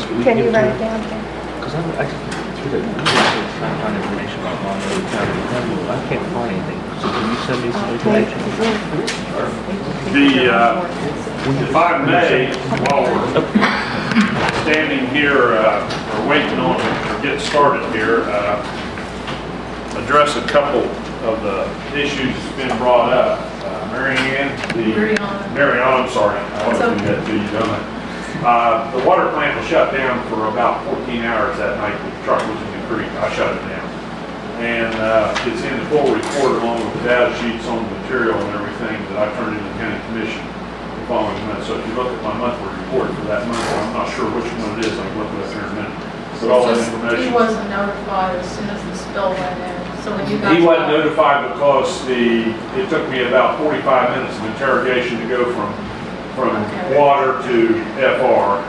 Can you write it down? Because I just through the trying to find information about Monroe County. I can't find anything. So can you send me some information? If I may, while we're standing here or waiting on or getting started here, address a couple of the issues that's been brought up. Marianne, I'm sorry. I want to do that to you, don't I? The water plant was shut down for about 14 hours that night. The truck was in the creek. I shut it down. And it's in the full report along with the data sheets on the material and everything that I turned in to the county commission the following month. So if you look at my monthly report for that month, I'm not sure which one it is. I can look at it here in a minute. But all that information. He wasn't notified as soon as the spill went in. So when you guys He wasn't notified because it took me about 45 minutes of interrogation to go from water to FR,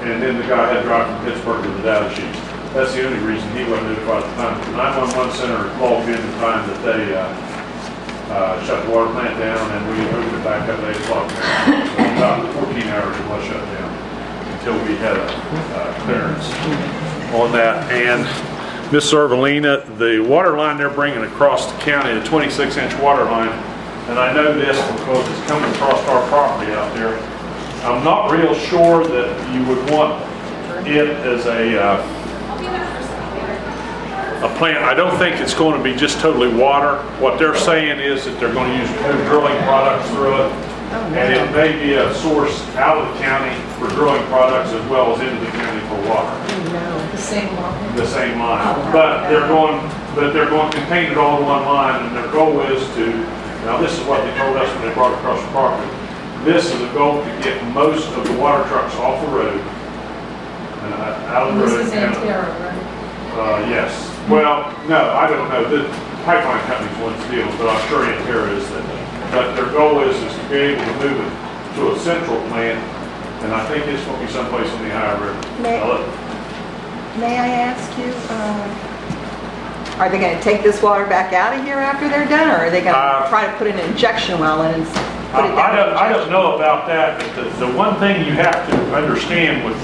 and then the guy had to drive from Pittsburgh to the data sheets. That's the only reason he wasn't notified at the time. The 911 center called me in the time that they shut the water plant down, and we opened it back up at 8 o'clock. So about 14 hours it was shut down until we had a clearance on that. And Miss Servalina, the water line they're bringing across the county, the 26-inch water line, and I know this because it's coming across our property out there. I'm not real sure that you would want it as a plant. I don't think it's going to be just totally water. What they're saying is that they're going to use drilling products through it, and it may be a source out of the county for drilling products as well as into the county for water. the same line. The same line, but they're going to contain it all in one line, and their goal is to. Now, this is what they told us when they brought it across the property. This is a goal to get most of the water trucks off the road and out of the road. This is Antero, right? Yes. Well, no, I don't know. The pipeline companies want to deal, but I'm sure Antero is that. But their goal is to be able to move it to a central plant, and I think it's going to be someplace on the Ohio River. May I ask you, are they going to take this water back out of here after they're done, or are they going to try to put an injection well in and put it down? I don't know about that, but the one thing you have to understand with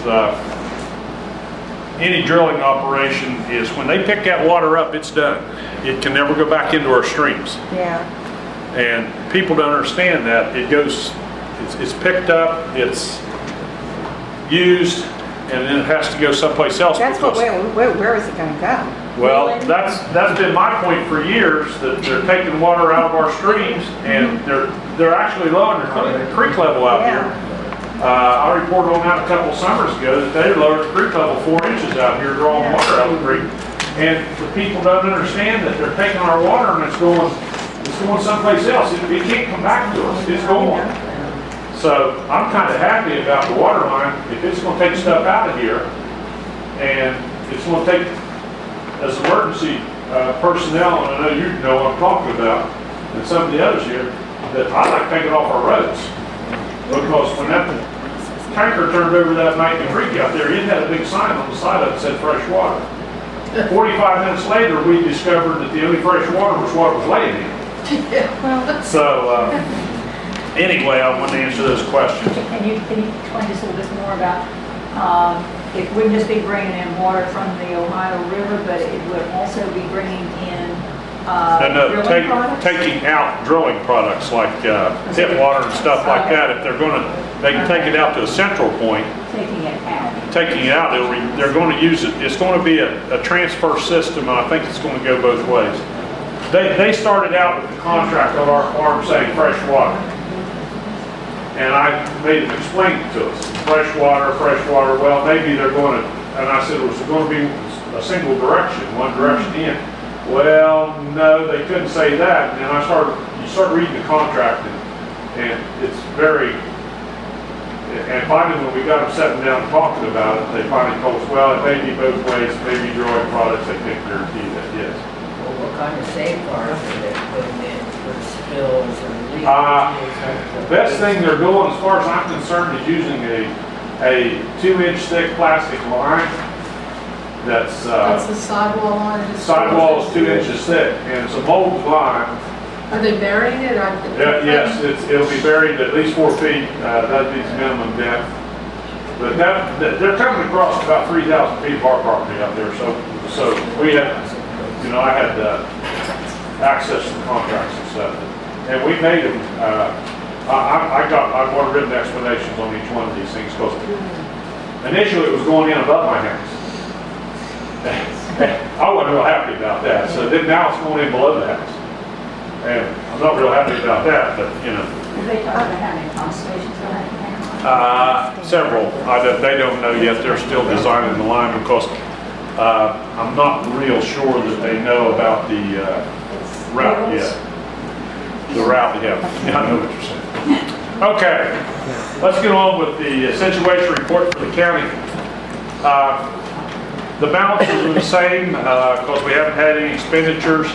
any drilling operation is when they pick that water up, it's done. It can never go back into our streams. Yeah. And people don't understand that. It goes, it's picked up, it's used, and then it has to go someplace else. That's what, where is it going to go? Well, that's been my point for years, that they're taking water out of our streams, and they're actually lowering the creek level out here. I reported on that a couple of summers ago that they lowered the creek level 4 inches out here, drawing water out of the creek. And the people don't understand that they're taking our water and it's going someplace else. It can't come back to us. It's going. So I'm kind of happy about the water line. If it's going to take stuff out of here, and it's going to take as emergency personnel, and I know you know what I'm talking about, and some of the others here, that I like to take it off our roads. Because when that tanker turned over that night in the creek out there, it had a big sign on the side of it that said fresh water. 45 minutes later, we discovered that the only fresh water was what was laying in. So anyway, I want to answer those questions. Can you explain just a little bit more about, it wouldn't just be bringing in water from the Ohio River, but it would also be bringing in drilling products? Taking out drilling products like pit water and stuff like that. If they're going to, they can take it out to a central point. Taking it out. Taking it out, they're going to use it. It's going to be a transfer system, and I think it's going to go both ways. They started out with the contract on our farm saying fresh water. And I made them explain it to us. Fresh water. Well, maybe they're going to, and I said, was it going to be a single direction, one direction in? Well, no, they couldn't say that. And then you start reading the contract, and it's very, and finally when we got them sitting down and talking about it, they finally told us, well, it may be both ways, maybe drawing products, they can't guarantee that, yes. Well, what kind of safeguards are they putting in for spills or leaks? The best thing they're doing, as far as I'm concerned, is using a 2-inch thick plastic line. That's the sidewall line. Sidewall is 2 inches thick, and it's a molded line. Are they burying it? Yes, it'll be buried at least 4 feet. That'd be the minimum depth. But they're coming across about 3,000 feet of our property out there, so we had, I had access to contracts and stuff. And we made them, I wanted written explanations on each one of these things, because initially it was going in above my house. I wasn't real happy about that, so then now it's going in below the house. And I'm not real happy about that, but, Did they talk about how many pump stations they'll have to have? Several. They don't know yet. They're still designing the line, because I'm not real sure that they know about the route yet. The route, yeah. I know what you're saying. Okay, let's get on with the situation report for the county. The balances are the same because we haven't had any expenditures.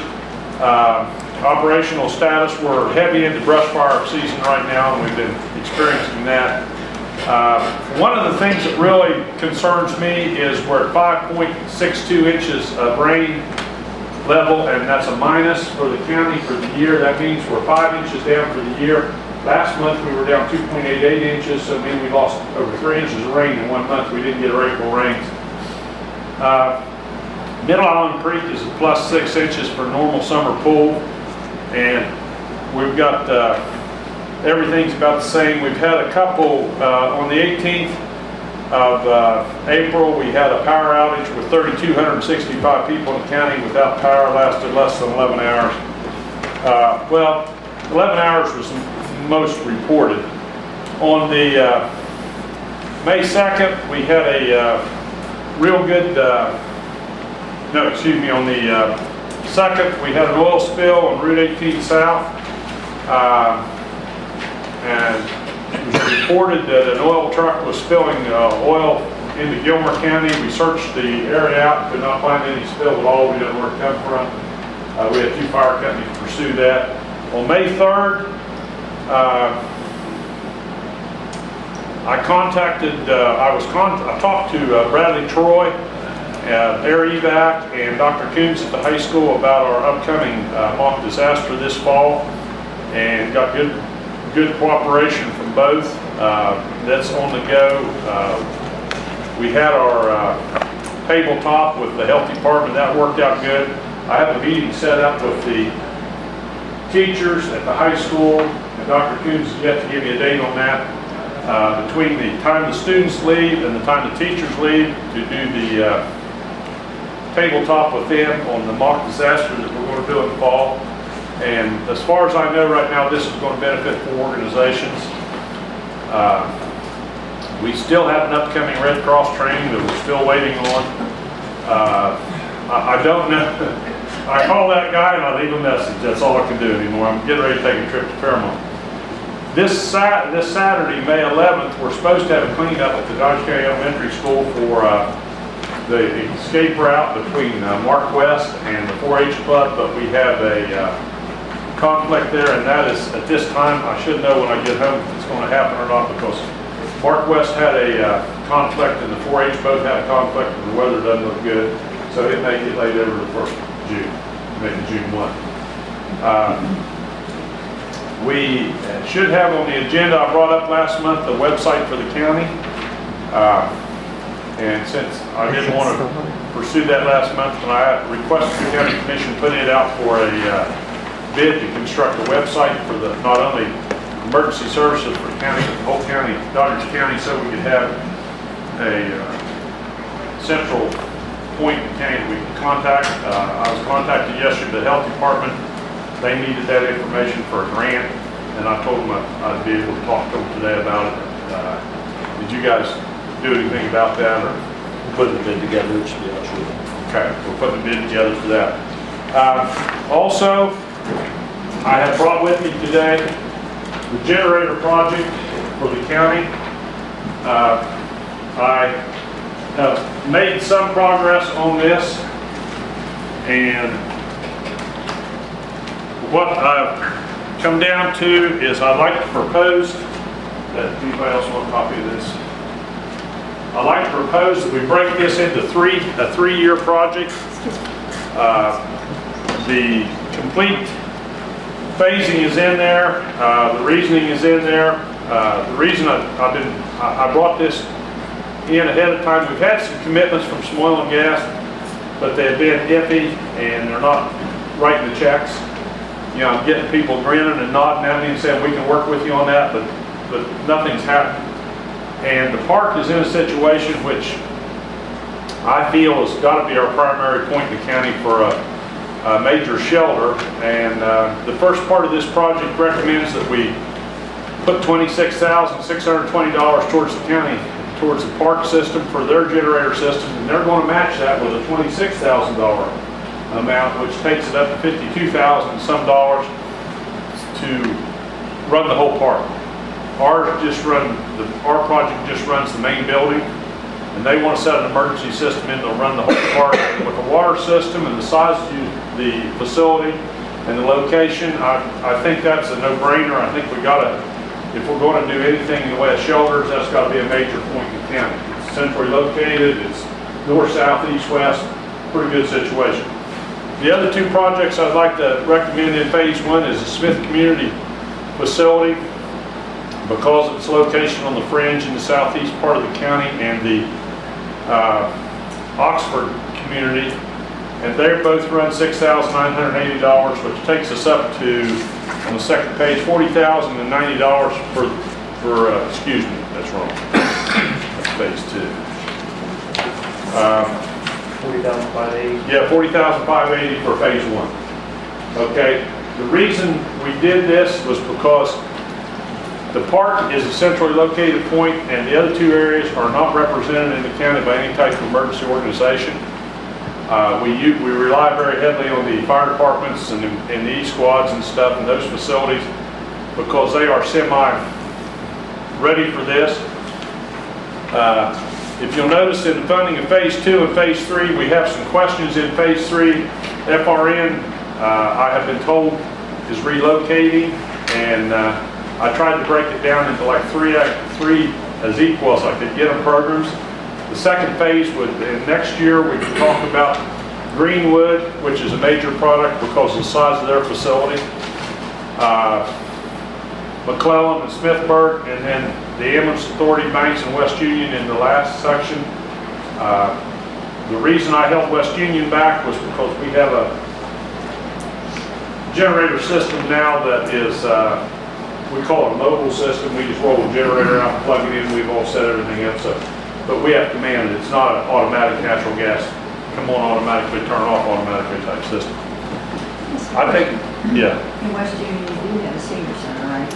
Operational status, we're heavy into brush fire season right now, and we've been experiencing that. One of the things that really concerns me is we're at 5.62 inches of rain level, and that's a minus for the county for the year. That means we're 5 inches down for the year. Last month we were down 2.88 inches, so it means we lost over 3 inches of rain in 1 month. We didn't get our April rains. Middle Island Creek is at plus 6 inches for normal summer pool, and we've got everything's about the same. We've had a couple on the 18th of April. We had a power outage with 3,265 people in the county without power. Lasted less than 11 hours. 11 hours was most reported. On the May 2nd, we had a real good, on the 2nd, we had an oil spill on Route 18 South. And it was reported that an oil truck was spilling oil into Gilmer County. We searched the area out, could not find any spill at all. We didn't know where it come from. We had 2 fire companies pursue that. On May 3rd, I talked to Bradley Troy, Air Evac, and Dr. Coombs at the high school about our upcoming mock disaster this fall, and got good cooperation from both. That's on the go. We had our tabletop with the health department. That worked out good. I have a meeting set up with the teachers at the high school, and Dr. Coombs has yet to give me a date on that. Between the time the students leave and the time the teachers leave, to do the tabletop with them on the mock disaster that we're going to do in the fall. And as far as I know right now, this is going to benefit 4 organizations. We still have an upcoming Red Cross training that we're still waiting on. I don't know. I call that guy and I leave a message. That's all I can do anymore. I'm getting ready to take a trip to Fairmont. This Saturday, May 11th, we're supposed to have a cleanup at the Dodge County Elementary School for the escape route between Mark West and the 4-H Club, but we have a conflict there, and that is, at this time, I should know when I get home if it's going to happen or not, because Mark West had a conflict and the 4-H both had a conflict, and the weather doesn't look good, so it may get laid over the 1st of June, maybe June 1. We should have on the agenda, I brought up last month, the website for the county. And since I didn't want to pursue that last month, and I requested the county commission put it out for a bid to construct a website for the not only emergency services for county, but the whole county, Dodgers County, so we could have a central point in the county that we can contact. I was contacted yesterday by the health department. They needed that information for a grant, and I told them I'd be able to talk to them today about it. Did you guys do anything about that, or Putting the bid together, it should be out shortly. okay, we'll put the bid together for that. Also, I have brought with me today the generator project for the county. I have made some progress on this, and what I've come down to is I'd like to propose that, anybody else want a copy of this? I'd like to propose that we break this into a 3-year project. The complete phasing is in there. The reasoning is in there. The reason I brought this in ahead of time. We've had some commitments from some oil and gas, but they've been iffy and they're not writing the checks. You know, I'm getting people grinning and nodding at me and saying, we can work with you on that, but nothing's happened. And the park is in a situation which I feel has got to be our primary point in the county for a major shelter. And the first part of this project recommends that we put $26,620 towards the county, towards the park system for their generator system, and they're going to match that with a $26,000 amount, which takes it up to $52,000 and some dollars to run the whole park. Our project just runs the main building, and they want to set an emergency system in to run the whole park. With the water system and the size of the facility and the location, I think that's a no-brainer. I think we got to, if we're going to do anything in the way of shelters, that's got to be a major point in the county. It's centrally located, it's north, south, east, west, pretty good situation. The other two projects I'd like to recommend in phase one is the Smith Community Facility, because of its location on the fringe in the southeast part of the county, and the Oxford community, and they both run $6,980, which takes us up to, on the second page, $40,090 for excuse me, that's wrong. That's phase two. 40,580. Yeah, $40,580 for phase one. Okay, the reason we did this was because the park is a centrally located point, and the other two areas are not represented in the county by any type of emergency organization. We rely very heavily on the fire departments and the E squads and stuff in those facilities, because they are semi-ready for this. If you'll notice in the funding of phase two and phase three, we have some questions in phase three. FRN, I have been told, is relocating, and I tried to break it down into like three as equal as I could get them programs. The second phase would, next year, we can talk about Greenwood, which is a major product because of the size of their facility. McClellan and Smithburg, and then the Ambulance Authority, Banks, and West Union in the last section. The reason I held West Union back was because we have a generator system now that is, we call it a mobile system. We just roll the generator out, plug it in, we've all set everything up. So, but we have command it. It's not an automatic natural gas, come on automatically, turn off automatically type system. I think, yeah. In West Union, you do have a senior center, right?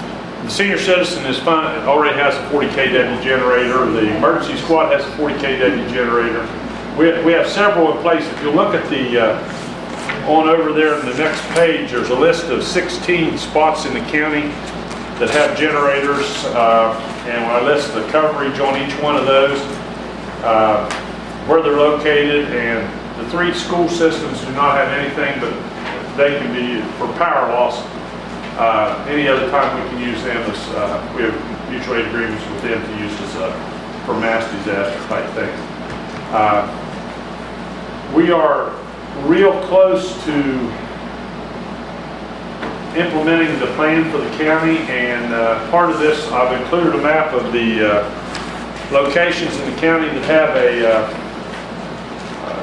The senior citizen is fine, it already has a 40 kW generator. The emergency squad has a 40 kW generator. We have several in place. If you look at the, on over there in the next page, there's a list of 16 spots in the county that have generators, and I list the coverage on each one of those, where they're located, and the three school systems do not have anything, but they can be for power loss. Any other time we can use them as, we have mutual aid agreements with them to use as for mass disaster type things. We are real close to implementing the plan for the county, and part of this, I've included a map of the locations in the county that have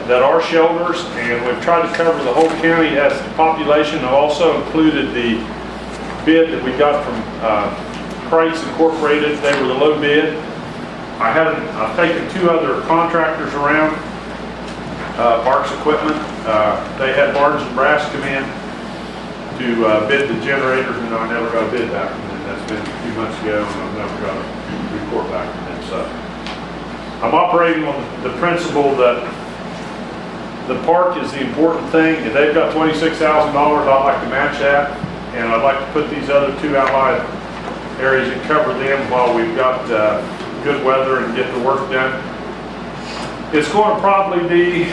that are shelters, and we've tried to cover the whole county as the population. I've also included the bid that we got from Crates Incorporated. They were the low bid. I've taken two other contractors around, Parks Equipment. They had Barnes and Brass come in to bid the generators, and I never got a bid back from them. That's been a few months ago, and I've never got a report back from them. So I'm operating on the principle that the park is the important thing. If they've got $26,000, I'd like to match that, and I'd like to put these other two outlying areas and cover them while we've got good weather and get the work done. It's going to probably be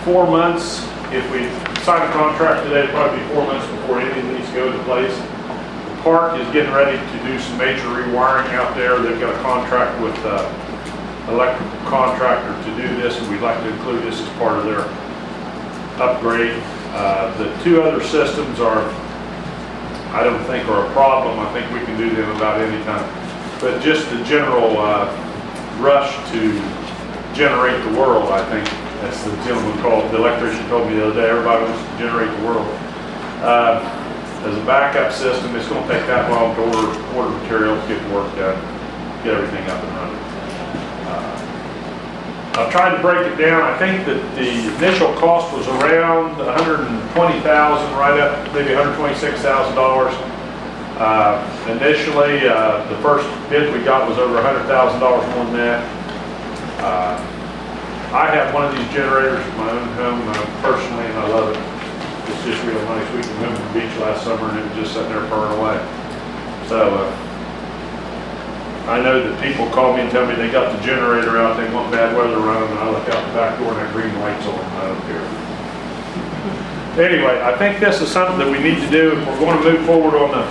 4 months. If we sign a contract today, it'll probably be 4 months before any of these go into place. The park is getting ready to do some major rewiring out there. They've got a contract with electrical contractor to do this, and we'd like to include this as part of their upgrade. The two other systems are, I don't think are a problem. I think we can do them about any time. But just the general rush to generate the world, I think. That's the gentleman the electrician told me the other day, everybody wants to generate the world. As a backup system, it's going to take that long to order materials, get the work done, get everything up and running. I've tried to break it down. I think that the initial cost was around $120,000, right up maybe $126,000. Initially, the first bid we got was over $100,000 more than that. I have one of these generators in my own home personally, and I love it. It's just real nice. We went to the beach last summer, and it was just sitting there purring away. So I know that people call me and tell me they got the generator out, they want bad weather running, and I look out the back door and that green light's on. I don't care. Anyway, I think this is something that we need to do if we're going to move forward on the.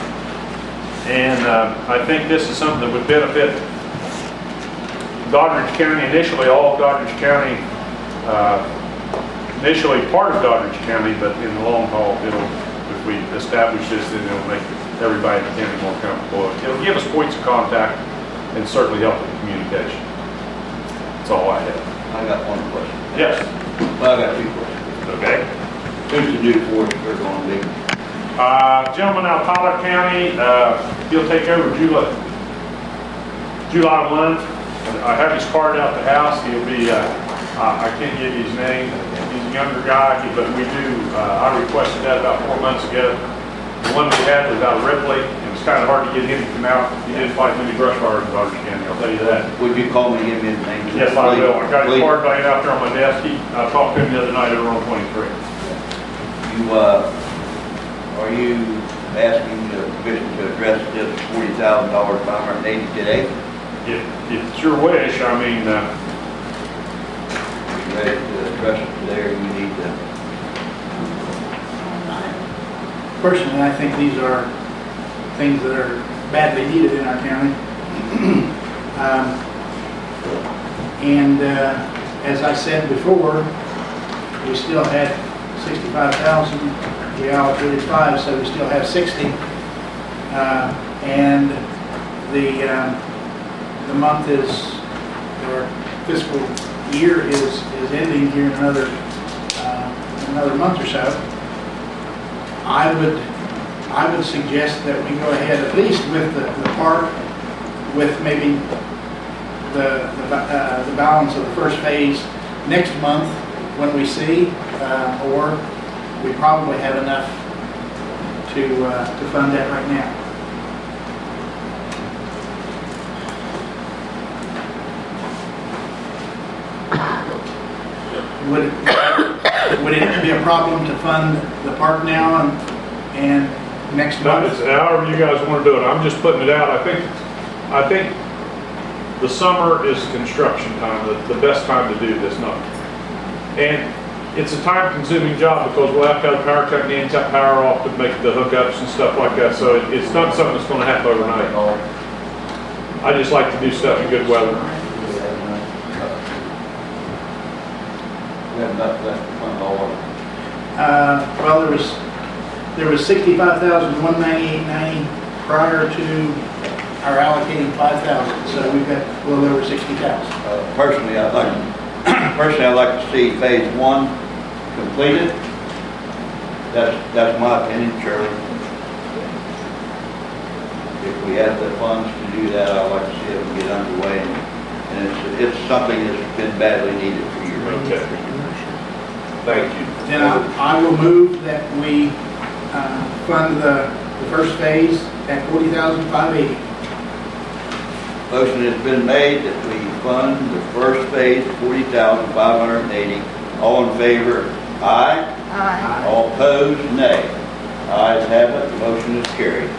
And I think this is something that would benefit Doddridge County, initially all of Doddridge County, initially part of Doddridge County, but in the long haul, if we establish this, then it'll make everybody in the county more comfortable. It'll give us points of contact and certainly help with the communication. That's all I have. I got one question. Yes. Well, I got two questions. Okay. Who's the new force we're going to be? Gentleman out of Tyler County, he'll take over July 1. I have his card out the house. He'll be, I can't give you his name. He's a younger guy, but we do, I requested that about 4 months ago. The one we had was out of Ripley. It was kind of hard to get him to come out. He didn't fight many brush fires in Doddridge County, I'll tell you that. Would you call me and give me his name? Yes, I will. I got his Please. card laying out there on my desk. I talked to him the other night over on 23. Are you asking the commission to address this $40,000 $580 today? If it's your wish, I mean, Are you ready to address it today, or you need to? Personally, I think these are things that are badly needed in our county. As I said before, we still had 65,000, we allocated 5, so we still have 60. And the month is, or fiscal year is ending here in another month or so. I would suggest that we go ahead at least with the park, with maybe the balance of the first phase next month when we see, or we probably have enough to fund that right now. Would it be a problem to fund the park now and next month? however you guys want to do it. I'm just putting it out. I think the summer is construction time, the best time to do this. And it's a time-consuming job because we'll have to have a power company and tap power off to make the hookups and stuff like that. So it's not something that's going to happen overnight. I just like to do stuff in good weather. We have enough left to fund all of it. Well, there was 65,198.90 prior to our allocating 5,000, so we've got a little over 60,000. Personally, I'd like to see phase 1 completed. That's my opinion, Shirley. If we have the funds to do that, I'd like to see it get underway, and it's something that's been badly needed for years. Okay. Thank you. Then I will move that we fund the first phase at $40,580. Motion has been made that we fund the first phase, $40,580. All in favor, aye. Aye. All opposed, nay. Ayes have it, motion is carried.